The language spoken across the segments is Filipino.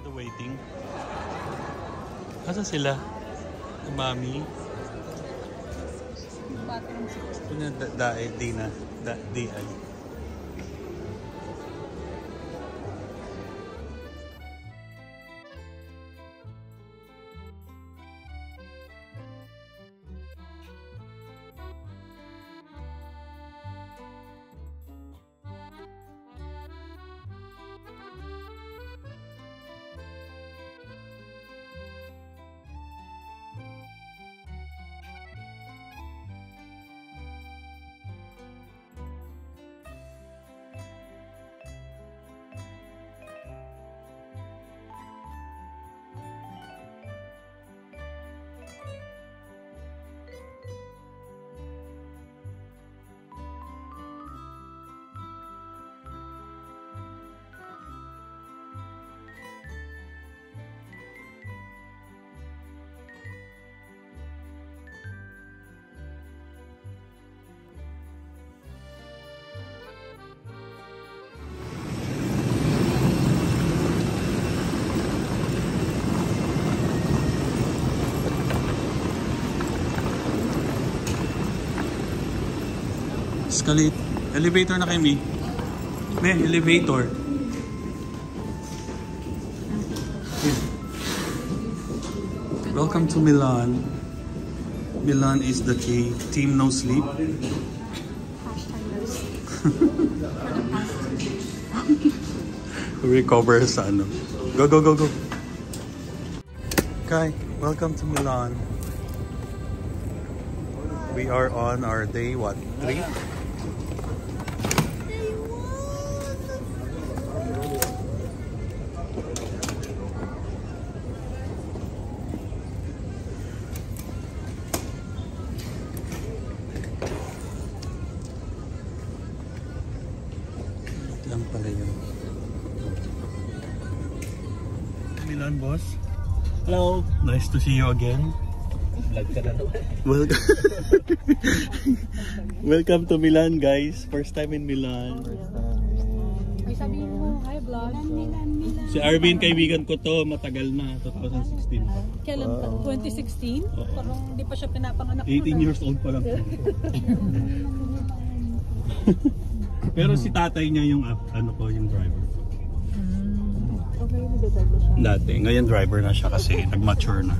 the waiting. Asa sila? Mami? Di ay. Elevator na kay Mi. May elevator. Yeah. Welcome to Milan. Milan is the key. Team no sleep. Recover sa ano. Go, go, go, go. Okay, welcome to Milan. We are on our day, what, 3? Lang pala yun. Milan, boss. Hello. Nice to see you again. Vlog ka na naman. Welcome to Milan, guys. First time in Milan. Ay, sabihin mo, hi vlog. Milan. Si Arvin, kaibigan ko to. Matagal na. 2016 pa. Kailan pa? 2016? Parang hindi pa siya pinapanganak. 18 years old pa lang. Pero si tatay niya yung ano ko, yung driver. Okay, nag-drive na siya. Dati. Ngayon driver na siya kasi nag-mature na.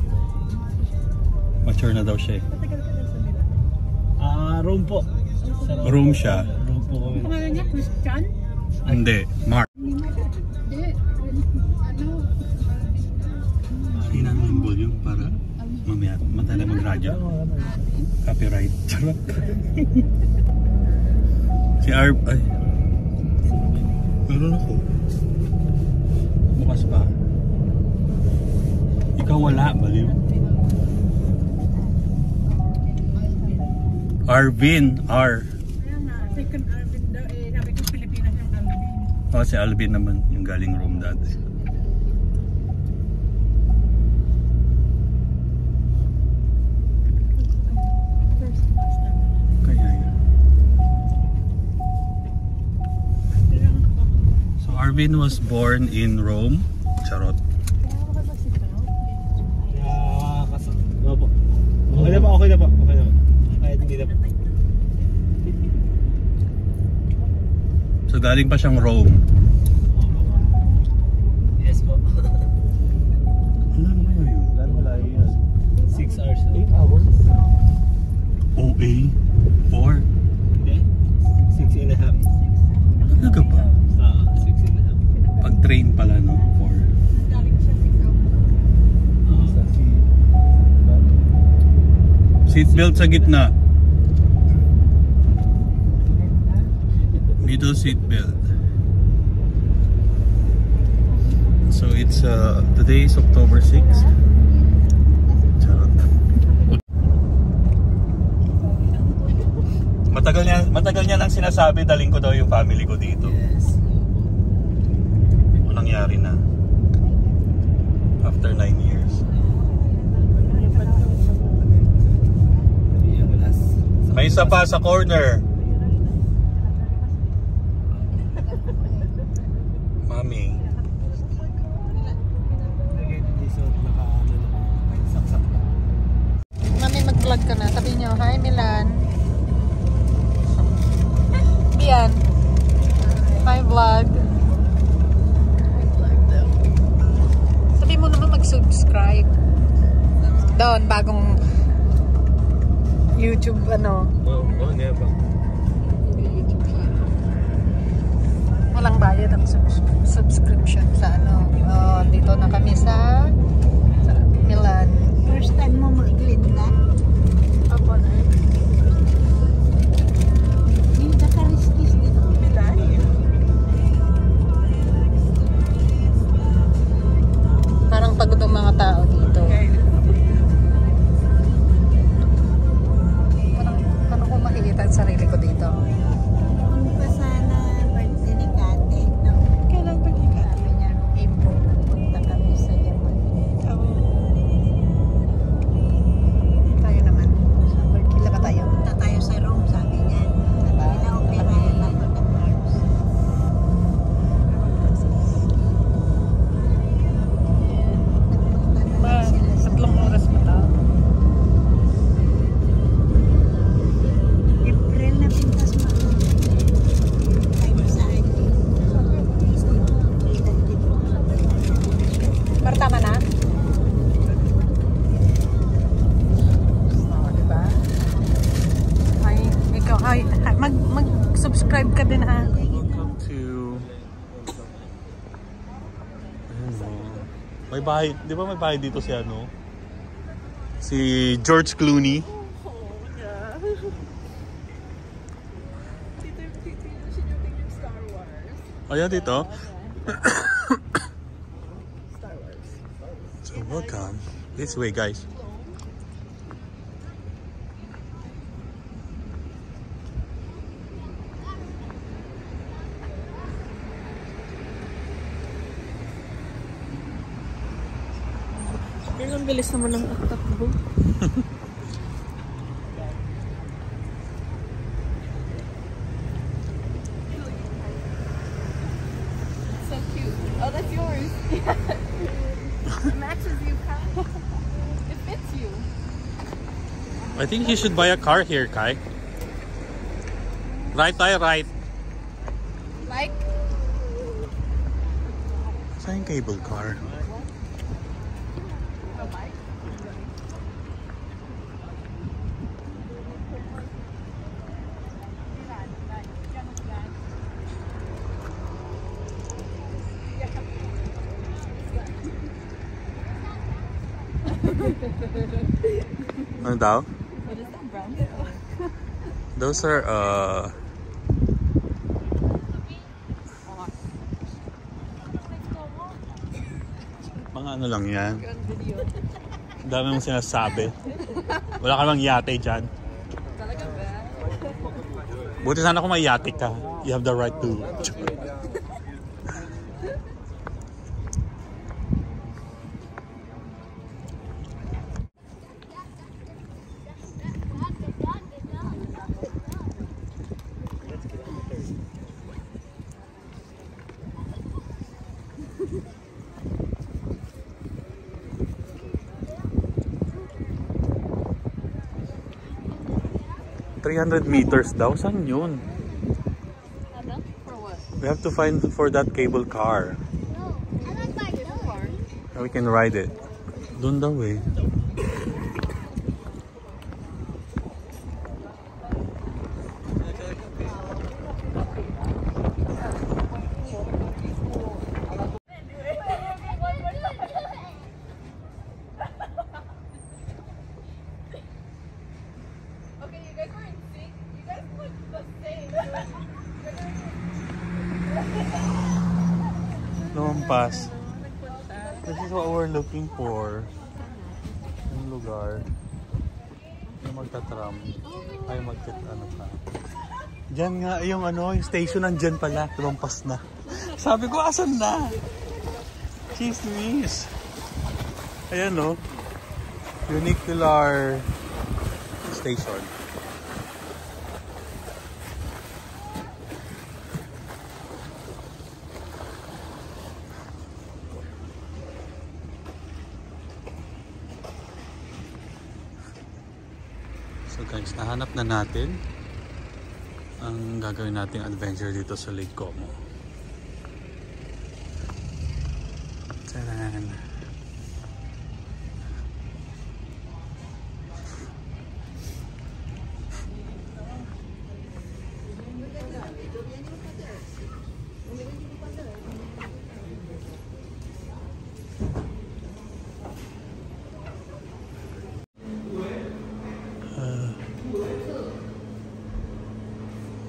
Mature na daw siya eh. Matagal ka na sa Milan? Rome po. Rome siya. Rome po kami. Pangalan niya, Christian? Hindi, Mark. Hindi. Ano? Hinan mo yung volume para mamaya matala mag-radyo. Copyright. Charot. Si Arb... Ay. Meron ako. Bukas pa. Ikaw wala, baliw. Arvin, R. Kaya nga, second Arvin daw, sabi ko Pilipinas yung Alvin. Oh, si Alvin naman, yung galing Rome dati. Kaya yun. So Arvin was born in Rome. Charot. Opo. Okay na po, okay na po. Okay na po. Kahit hindi na po. So galing pa siyang Rome. Yes po. Ano na yun? Lalo malayo yun. 6 hours. 8 hours? OA? 4? Hindi. 6 and a half. Talaga ba? 6 and a half. Pag train pala, no? 4. Galing siya 6 hours. Seatbelt sa gitna. Middle seatbelt. So it's today is October 6. Charot. Matagal niya nang sinasabi daling ko daw yung family ko dito. Yes. O nangyari na. After 9 years. May isa pa sa corner. Mami. vlog. Sabi mo naman mag-subscribe. Doon, bagong YouTube, ano. Never. Walang bayad ang subscription sa ano. Dito na kami sa Milan. First time mo mag-Linda? Apo na. Yung Dakaristis dito. Milan? Parang pagod ang mga tao dito. Parang ano ko makikita ang sarili ko dito. Punta sana birthday ni Kate. No? Kailan ba ni Kate? Sabi niya, April, punta kami sa Japan. Tayo naman. Kila ba tayo? Punta tayo sa Rome, sabi niya. Diba? Pinaoperahan ako ng Mars. Nagpunta na lang sila sa 3 oras pa tao. April na pintas mo. Tayo sa akin. Pero tama na? Diba? Ay, ikaw, mag-subscribe ka din ha. Welcome to... May bahay, di ba may bahay dito si ano? Si George Clooney. Ayan dito. So welcome. This way guys. Yan ang bilis naman ng takbo. So cute. Oh, that's yours. It matches you, Kai. It fits you. I think you should buy a car here, Kai. Right, tayo, right. Like, Saan yung cable car? Ano daw? what is that brown? Those are mga ano lang yan. Ang dami mong sinasabi. Wala ka lang yate dyan. Talaga ba? Buti sana kung may yate ka. You have the right to. $300 meters daw. Saan yun? Ano? For what? We have to find for that cable car. I like my car. And we can ride it. Doon daw eh. Okay, you guys were in sync. You guys look the same. Lumampas. This is what we're looking for. Yung lugar. Yung magta-tram. Ay ano pa. Diyan nga yung ano, yung station nandyan pala. Lumampas na. Sabi ko, asan na? Chismis. Ayan no. Unicular station. So guys, nahanap na natin ang gagawin nating adventure dito sa Lake Como. Taran.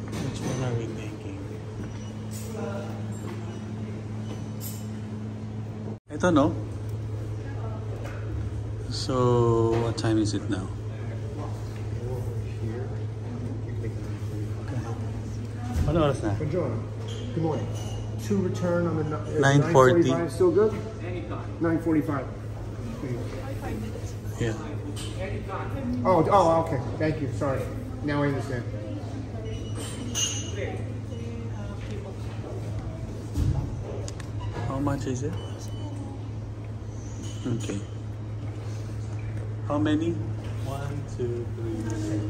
Which one are we taking? Ito, no? So, what time is it now? Ano oras na? Buongiorno. Good morning. To return on the 9:40. 9:45 still good? Anytime. 9:45. Yeah. Oh, okay. Thank you. Sorry. Now I understand. How much is it? Okay. How many? 1, 2, 3,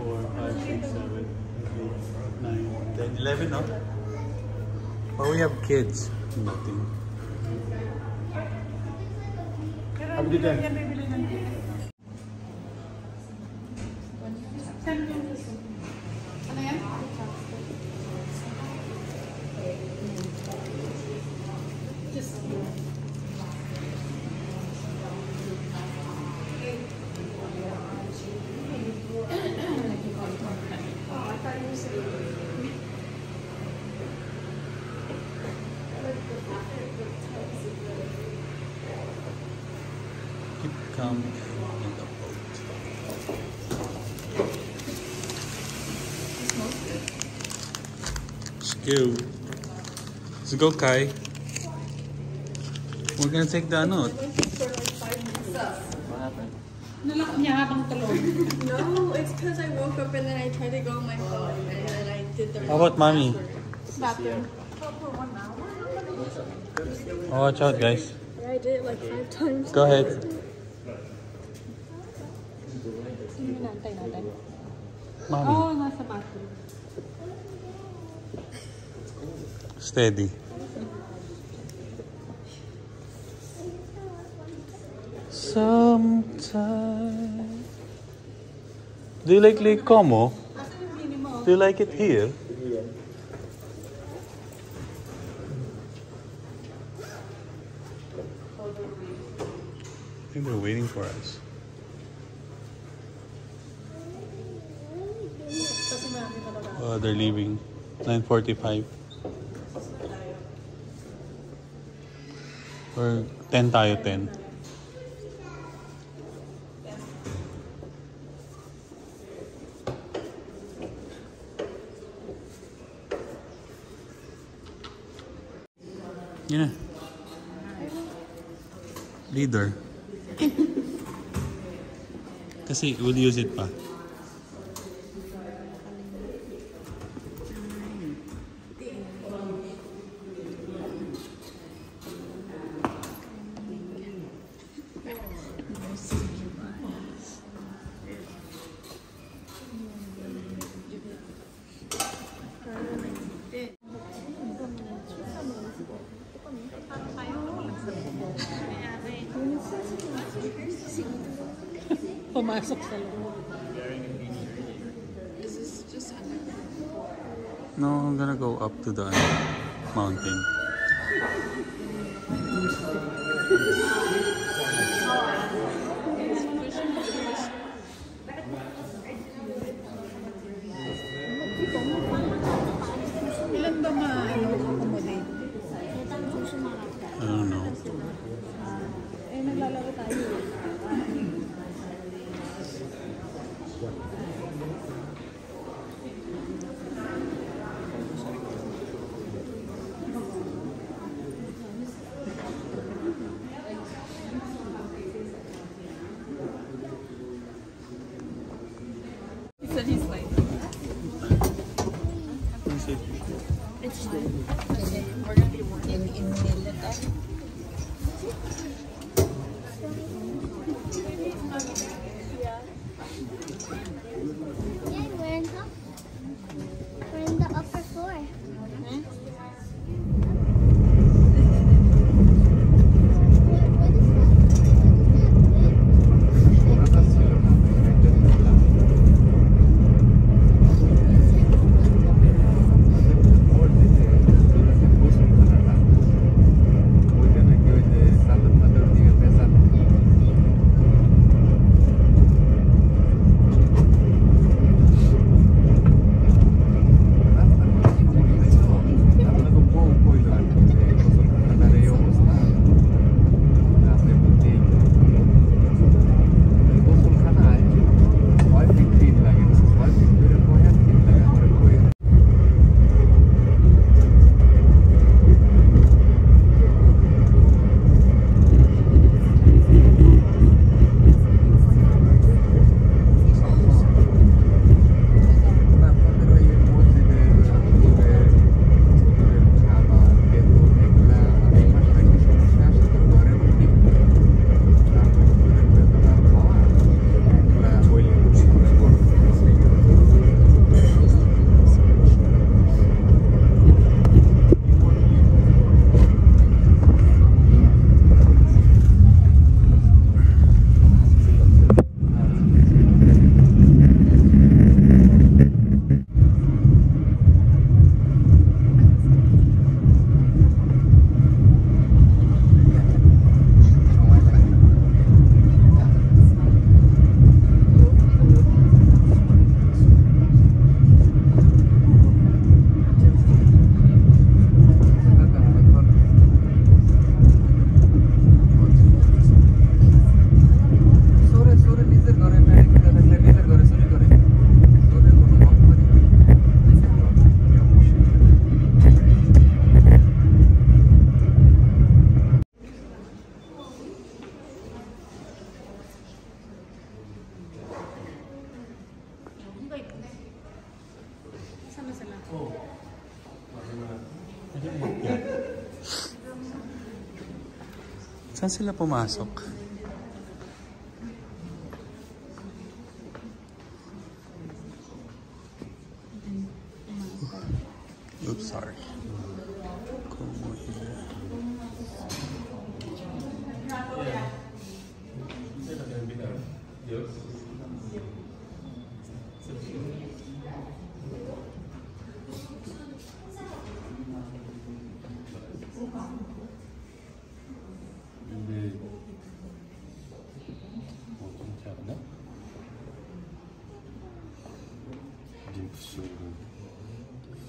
4, 5, 6, 7, 8, 9, 10, 11, no? But we have kids. Nothing. Have a good day. Keep calm in the boat. Let's go. Let's go, Kai. We're gonna take the ano. No, it's because I woke up and then I tried to go on my phone and then I did the How about mommy? bathroom. Oh, watch out, guys. Yeah, I did it like 5 times. Go ahead. Mommy. Nasa bathroom. Steady. Sometime. Do you like Lake Como? Do you like it here? I think they're waiting for us. Oh, they're leaving. 9:45. Or 10 tayo, 10. Yun na. Leader. Kasi we'll use it pa. Pumasok sa loob. No, I'm gonna go up to the mountain. Ilan ba ma-accommodate? I don't know. Naglalaro tayo. Saan sila pumasok? Oops, sorry.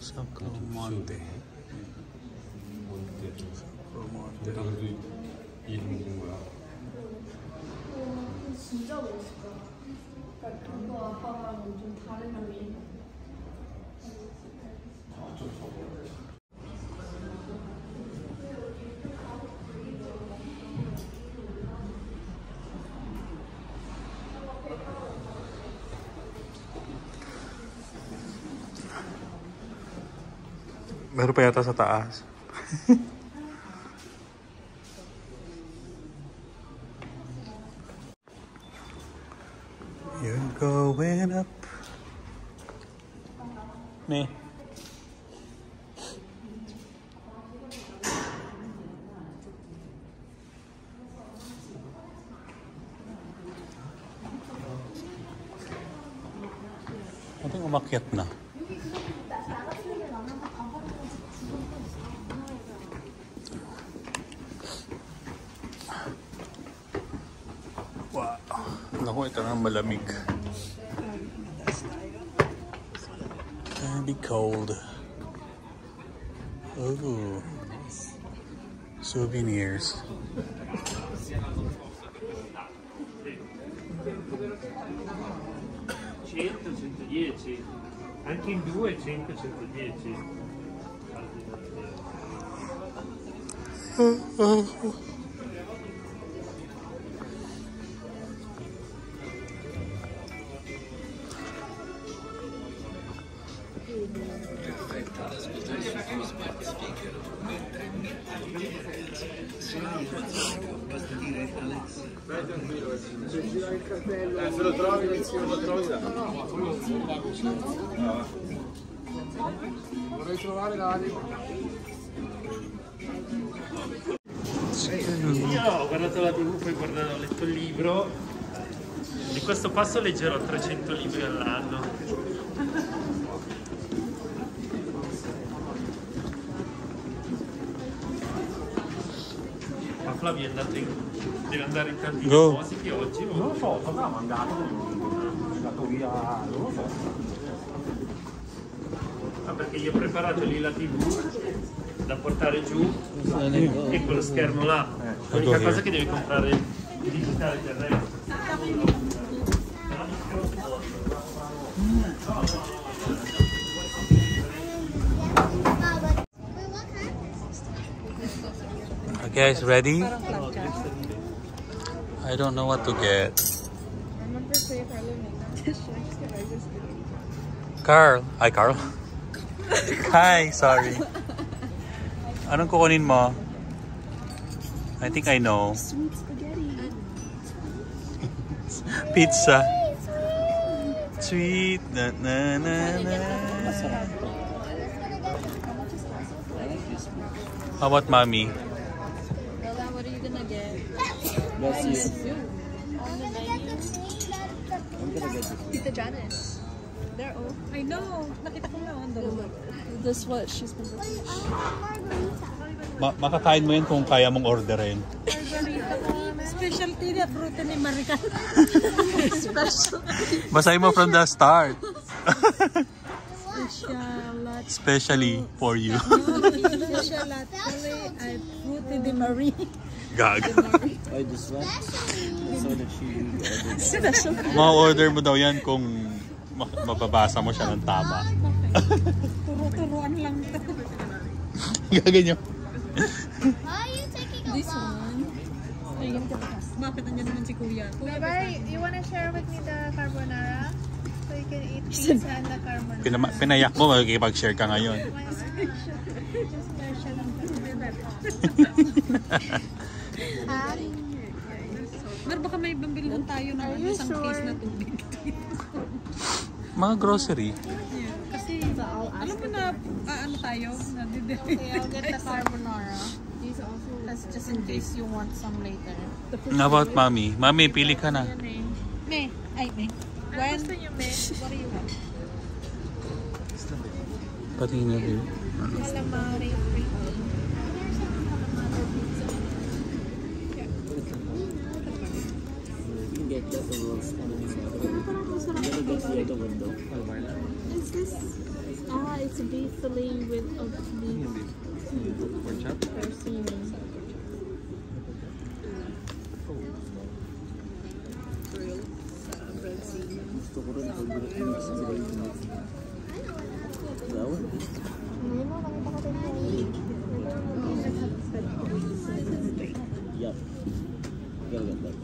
Sacromonte. 내가 그래도 이름 있는 거야. 진짜 멋있다. 그러니까 돈도 아빠랑 좀 다른 의미. Meron pa yata sa taas. You're going up. Me. Ating umakyat na. Wow. Naku, ito na malamig. Gonna be cold. Oh. Souvenirs. Anche in 2 100 110. Se lo trovi, lo trovi là. Vorrei trovare l'area. Io ho guardato la TV, poi ho letto il libro. Di questo passo leggerò 300 libri all'anno. Ma Flavio deve andare in tanti depositi oggi? Non lo so, cosa ha mandato? È andato via, non lo so. Ah, perché gli ho preparato lì la TV da portare giù e quello schermo là. L'unica cosa che devi comprare è il digitale del resto. Guys, ready? I don't know what to get. Carl. Hi, Carl. Hi, sorry. Anong kukunin mo? I think I know. Sweet spaghetti. Pizza. Sweet. Na, na, na, na. How about mommy? Lola, what are you gonna get? Bless you. On the menu. I'm gonna get this. Tita Janice. They're all. I know. Nakita ko na on the This what she's been looking. Makakain mo yan kung kaya mong orderin. specialty niya, fruta ni Marica. Basahin mo from the start. Special Especially for you. Special latte ay fruta ni Marie. Gag. I just want. I saw that she ordered. Ma-order mo daw yan kung mababasa mo siya ng tama. Turo-turuan lang ito. Gaganyan. This one. Are you gonna get the pasta? Bakit nandiyan naman si Kuya? Bye-bye. You wanna share with me the carbonara? So you can eat pizza and the carbonara. Pinayak mo, makikipag-share ka ngayon. Just special ang Pero baka may bambilhan tayo ng isang case na tubig. Mga grocery. Yeah, kasi alam mo na ano tayo? Okay, I'll get the carbonara. That's just in case you want some later. How about Mami? Mami, pili ka na. Me. Ay, me. When? Gusto nyo, me? What do you want? Patingin na din. Calamari free. You can get that the rolls on the side. I'm gonna get the other window. Is this? It's beef fillet with a beef. Pork chop? Gusto ko rin pag-mix sila yung mix. Flour? Yup. Gotta get that.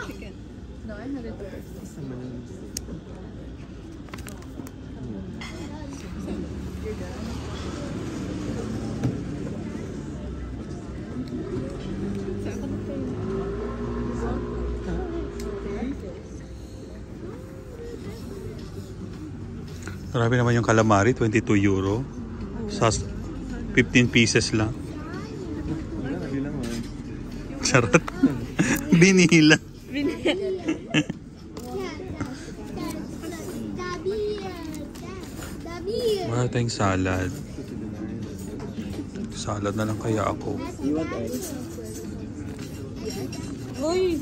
Chicken. No, I had it first. You're done. Grabe naman yung calamari, 22 euro. Sa 15 pieces lang. Charot. Binila. Wala tayong salad. Salad na lang kaya ako. You want eggs? Uy!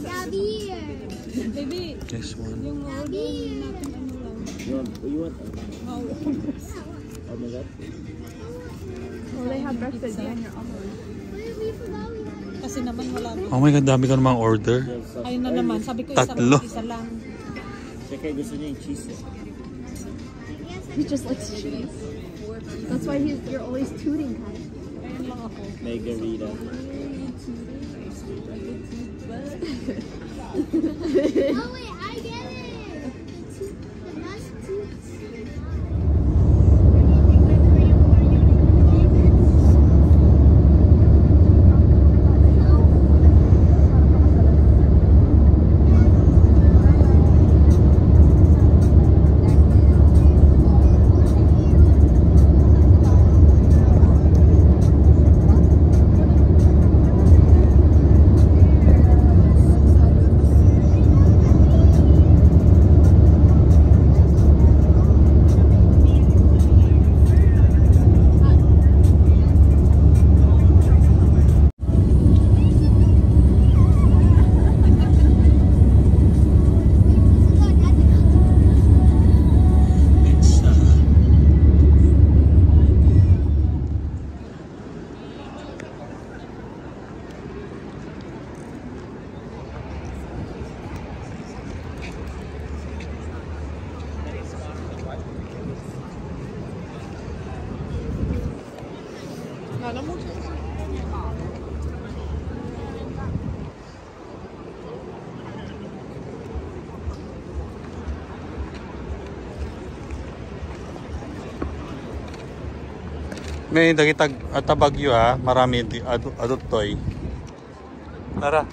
Baby, This one. yung order natin ano lang. You want eggs? Oh my god. Well, they have breakfast on your omelet. Kasi naman wala na. Oh my God, dami ka namang order. Ayun na naman, sabi ko Tatlo. isa lang. Check gusto niya yung cheese eh. He just likes cheese. That's why you're always tooting, Kai. Ayun lang ako. Margarita. Oh wait, I get it. The bus toots. May dagitag at Bagyo ha, marami adult toy. Tara.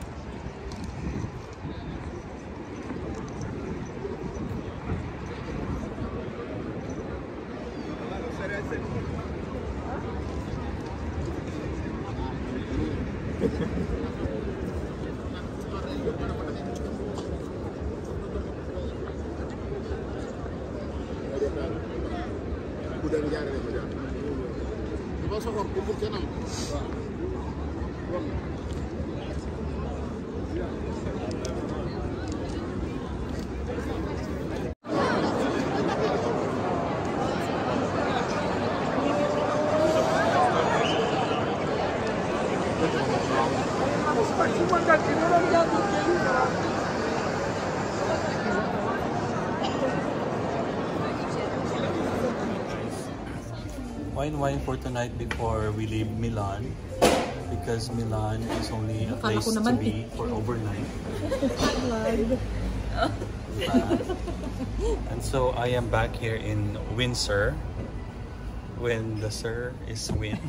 Wine for tonight before we leave Milan, because Milan is only a place to be for overnight. And so I am back here in Windsor when the sir is wind.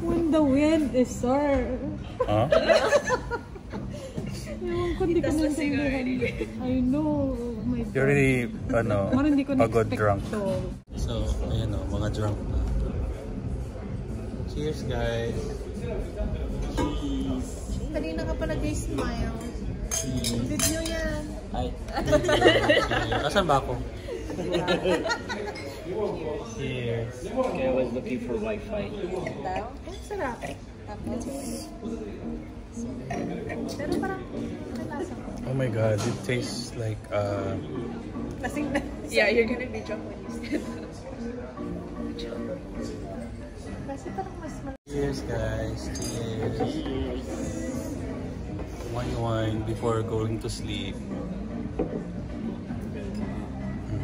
When the wind is sir. Huh? Ewan ko, hindi ko naintindihan. I know. Oh my God. You're really, Parang hindi ko pagod na-expect drunk. to. So, ayan o, mga drunk na. Cheers, guys! Kanina ka pa nag-smile. Video yan. Hi! Asan ba ako? Cheers! Okay, I was looking for Wi-Fi. Ang sarap. Pero parang nalasa ko. Oh my god, it tastes like Lasing na. Yeah, you're gonna be drunk when you say that. Kasi parang mas cheers, guys! Cheers! Wine before going to sleep.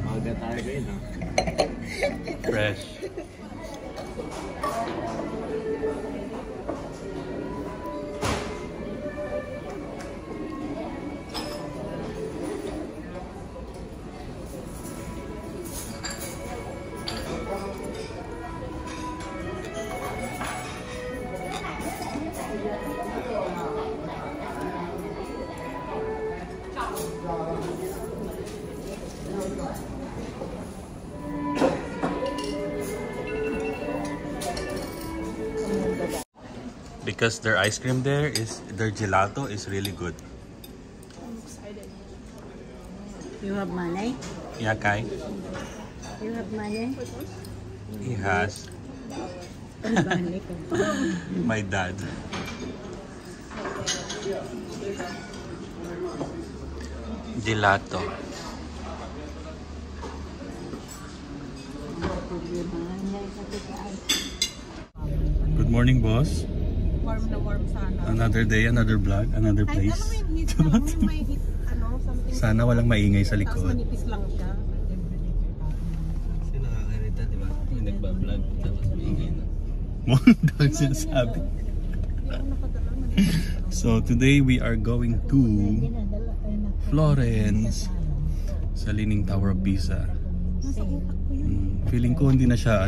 Maga tayo ngayon, ha? Fresh. Because their ice cream there their gelato is really good. I'm excited. You have money? Yeah, Kai? You have money? He has. My dad. Gelato. Good morning, boss. Warm na warm sana. Another day, another vlog, another place. Something. Sana walang maingay sa Tapos likod. manipis lang siya. Kasi nakakarita, di ba? Yung nagbablog, tapos maingay na. Mo daw sinasabi. So today we are going to Florence sa Leaning Tower of Pisa. Feeling ko hindi na siya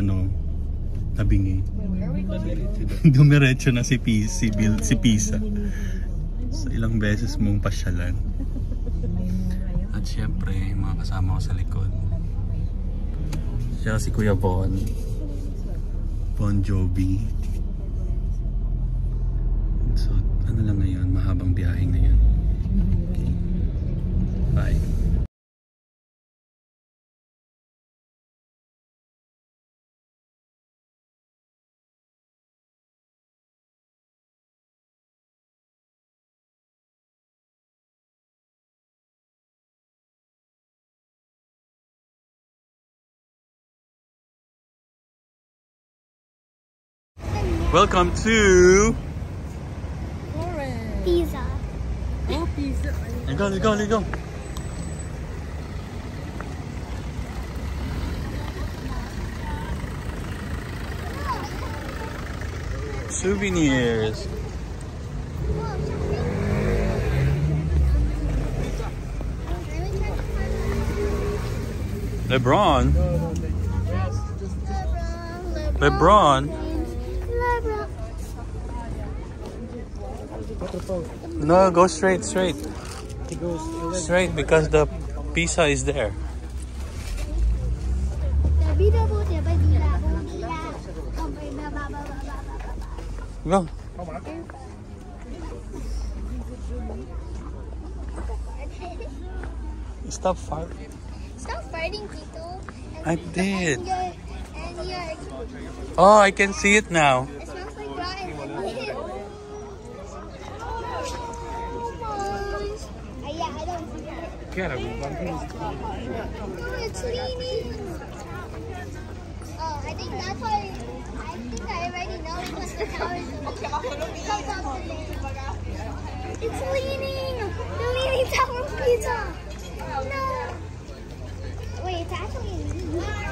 nabingi. Dumiretso na si Pisa. So ilang beses mong pasyalan. At syempre, mga kasama ko sa likod. Siya si Kuya Bon Jovi. So, ano lang ngayon, mahabang biyahe ngayon. Okay. Bye. Welcome to Pizza. Oh, pizza. Let's go. Souvenirs. LeBron. No, go straight. Straight because the pizza is there. Go. Stop fighting. Stop fighting, Tito. I did. And you're Oh, I can see it now. it smells like rotten onion. Yeah, I don't see that. Oh, it's leaning. Oh, I think that's why. I think I already know because the tower is leaning. It's leaning. The leaning tower of pizza. No. Wait, it's actually leaning.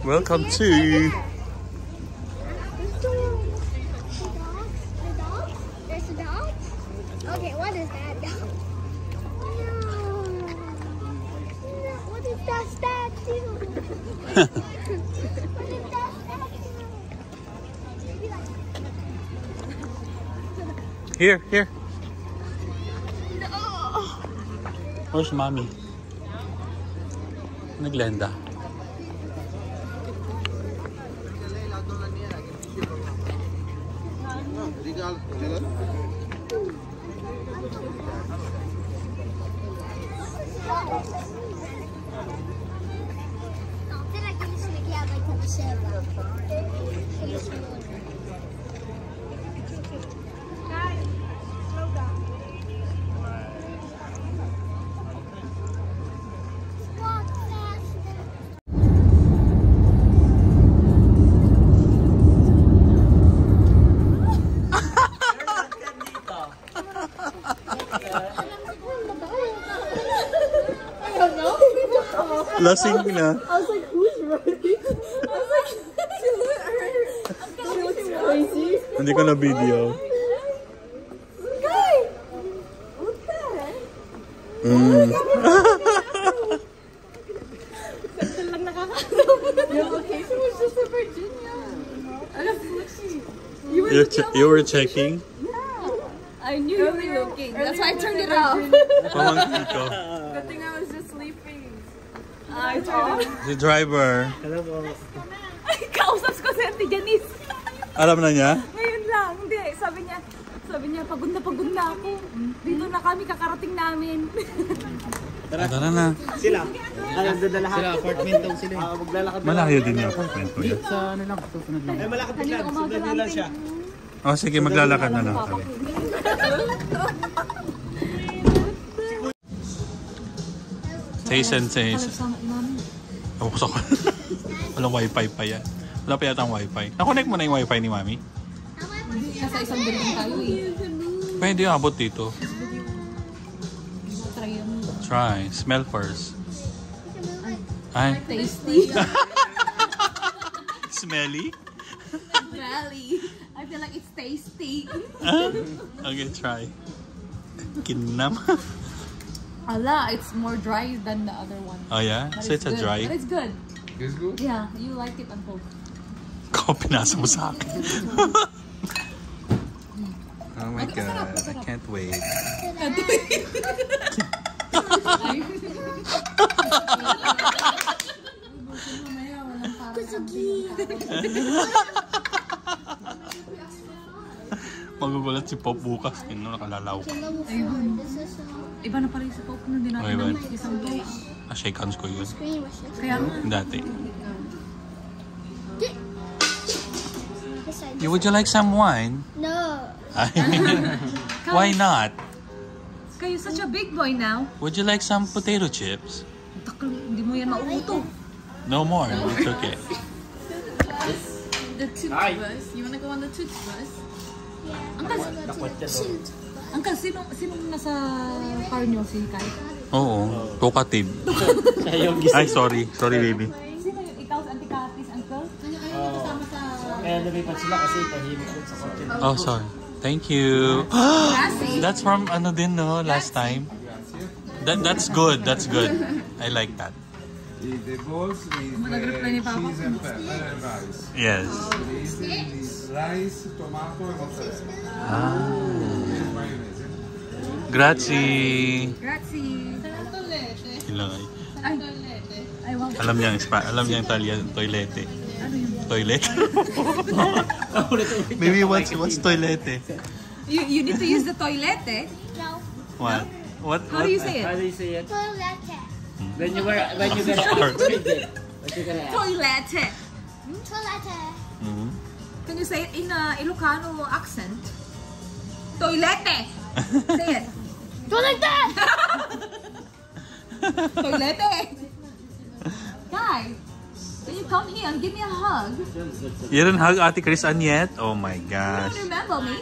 Welcome to There's a dog? Okay, what is that dog? No. that statue? What is that statue? Here, here. No. Where's mommy? Naglenda. Lasing na. I was like, who's ready? I was like, she looks crazy. Hindi ko na video. Guy! What the heck? Lang nakakatawa. Your location was just in Virginia. I was looking. You were checking? I knew you were looking. That's why I turned it off. Pamangkin ko. Good thing I was just sleeping. I turned it off. Si driver. Ay, kausap ko si Auntie Janice. Alam na niya? Ngayon lang. Hindi. Sabi niya, pagod na ako. Dito na kami, kakarating namin. Tara na. Sila. Nandun na lahat. Sila, apartment daw sila. Maglalakad na. Malayo din yung apartment ko yan. Sa ano lang, susunod lang. Ay, malakad din lang. Sunod din lang siya. Oh, sige, maglalakad na lang kami. Taste and taste. Ako sa walang wifi pa yan. Wala pa yata ang wifi. Na-connect mo na yung wifi ni mami? Nasa isang building tayo eh. Pwede abot dito. Try yun. Try. Smell first. Ay. Tasty. Smelly? Smelly. I feel like it's tasty. Okay, try. Kinam. Ala, it's more dry than the other one. Oh yeah? But So it's a good. dry? But it's good. It's good? Yeah, you like it on both. Ikaw, pinasa mo sa akin. Oh my god, I can't wait. Magugulat si Pop bukas. Yun, nakalalaw ko. Iba na pala yung sa Pope nung din natin Okay, ng isang day. Shake hands ko yun. Kaya Dati. Would you like some wine? No. Why not? kayo such a big boy now. Would you like some potato chips? Takal, hindi mo yan mauuto. No more. It's okay. The toothbrush. You wanna go on the toothbrush? Uncle, sino nasa car nyo? Si Kai? Oo. Talkative. Ay, sorry. Sorry, baby. Sino yung ikaw sa Auntie Cathy's uncle? Kasama sa... Kaya lumipat sila kasi tahimik din sa kotse. Oh, sorry. Thank you. That's from ano din, no? Last time. That's good. That's good. I like that. The balls with cheese and pepper and rice. Yes. Rice, tomato and mozzarella. Ah. Maionese. Grazie. Grazie. Ilangay. Ay, wow. Alam niya ang Italian, toilette. Toilet? Maybe what's toilette? You need to use the toilet, eh? No. What? What? How do you say How it? do you say it? Toilette. When you gonna what you gonna ask? Toilet. Toilette. Mm-hmm. Can you say it in Ilocano accent? Toilet. Say it. Toilette. Toilet. Guy, can you come here and give me a hug? You didn't hug Ate Chris yet? Oh my gosh. You remember me?